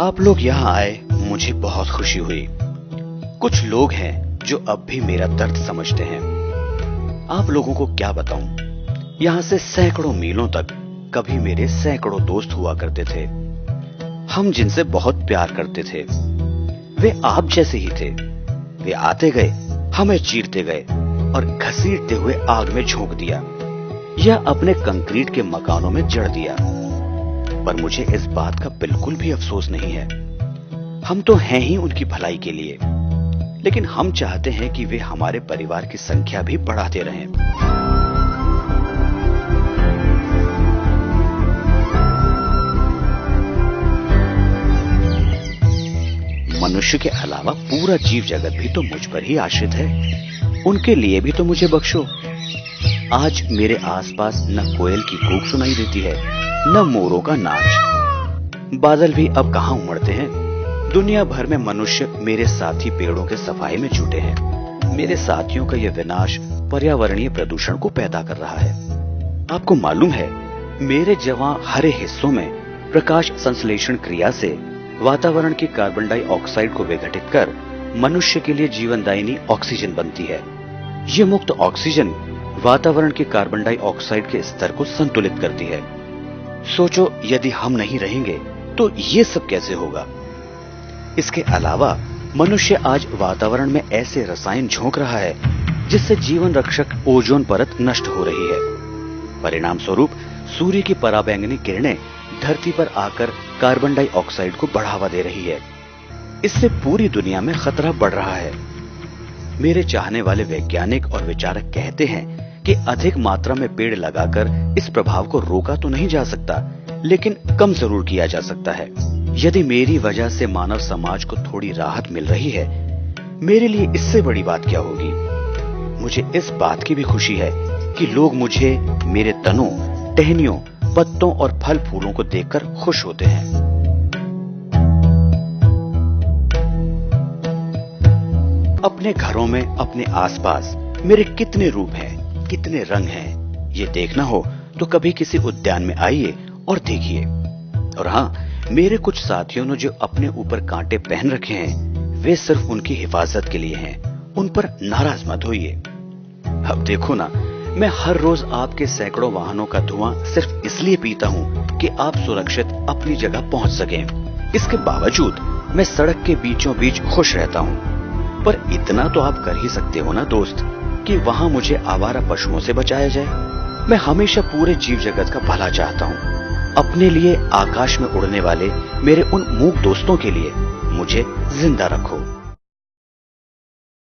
आप लोग यहाँ आए, मुझे बहुत खुशी हुई। कुछ लोग हैं जो अब भी मेरा दर्द समझते हैं। आप लोगों को क्या बताऊं, यहाँ से सैकड़ों मीलों तक कभी मेरे सैकड़ों दोस्त हुआ करते थे। हम जिनसे बहुत प्यार करते थे, वे आप जैसे ही थे। वे आते गए, हमें चीरते गए और घसीटते हुए आग में झोंक दिया या अपने कंक्रीट के मकानों में जड़ दिया। पर मुझे इस बात का बिल्कुल भी अफसोस नहीं है। हम तो हैं ही उनकी भलाई के लिए, लेकिन हम चाहते हैं कि वे हमारे परिवार की संख्या भी बढ़ाते रहें। मनुष्य के अलावा पूरा जीव जगत भी तो मुझ पर ही आश्रित है। उनके लिए भी तो मुझे बख्शो। आज मेरे आसपास न कोयल की कूक सुनाई देती है, न मोरों का नाच। बादल भी अब कहां उमड़ते हैं। दुनिया भर में मनुष्य मेरे साथी पेड़ों के सफाई में जुटे हैं। मेरे साथियों का यह विनाश पर्यावरणीय प्रदूषण को पैदा कर रहा है। आपको मालूम है, मेरे जवां हरे हिस्सों में प्रकाश संश्लेषण क्रिया से वातावरण की कार्बन डाइऑक्साइड को विघटित कर मनुष्य के लिए जीवनदायिनी ऑक्सीजन बनती है। ये मुक्त ऑक्सीजन वातावरण के कार्बन डाइऑक्साइड के स्तर को संतुलित करती है। सोचो, यदि हम नहीं रहेंगे तो ये सब कैसे होगा। इसके अलावा मनुष्य आज वातावरण में ऐसे रसायन झोंक रहा है जिससे जीवन रक्षक ओजोन परत नष्ट हो रही है। परिणाम स्वरूप सूर्य की पराबैंगनी किरणें धरती पर आकर कार्बन डाइऑक्साइड को बढ़ावा दे रही है। इससे पूरी दुनिया में खतरा बढ़ रहा है। मेरे चाहने वाले वैज्ञानिक और विचारक कहते हैं कि अधिक मात्रा में पेड़ लगाकर इस प्रभाव को रोका तो नहीं जा सकता, लेकिन कम जरूर किया जा सकता है। यदि मेरी वजह से मानव समाज को थोड़ी राहत मिल रही है, मेरे लिए इससे बड़ी बात क्या होगी। मुझे इस बात की भी खुशी है कि लोग मुझे मेरे तनों, टहनियों, पत्तों और फल फूलों को देखकर खुश होते हैं। अपने घरों में, अपने आसपास मेरे कितने रूप हैं, कितने रंग हैं, ये देखना हो तो कभी किसी उद्यान में आइए और देखिए। और हाँ, मेरे कुछ साथियों ने जो अपने ऊपर कांटे पहन रखे हैं, वे सिर्फ उनकी हिफाजत के लिए हैं। उन पर नाराज मत होइए। अब देखो ना, मैं हर रोज आपके सैकड़ों वाहनों का धुआं सिर्फ इसलिए पीता हूँ कि आप सुरक्षित अपनी जगह पहुंच सकें। इसके बावजूद मैं सड़क के बीचों बीच खुश रहता हूँ। पर इतना तो आप कर ही सकते हो ना दोस्त, कि वहां मुझे आवारा पशुओं से बचाया जाए। मैं हमेशा पूरे जीव जगत का भला चाहता हूँ। अपने लिए, आकाश में उड़ने वाले मेरे उन मूक दोस्तों के लिए मुझे जिंदा रखो।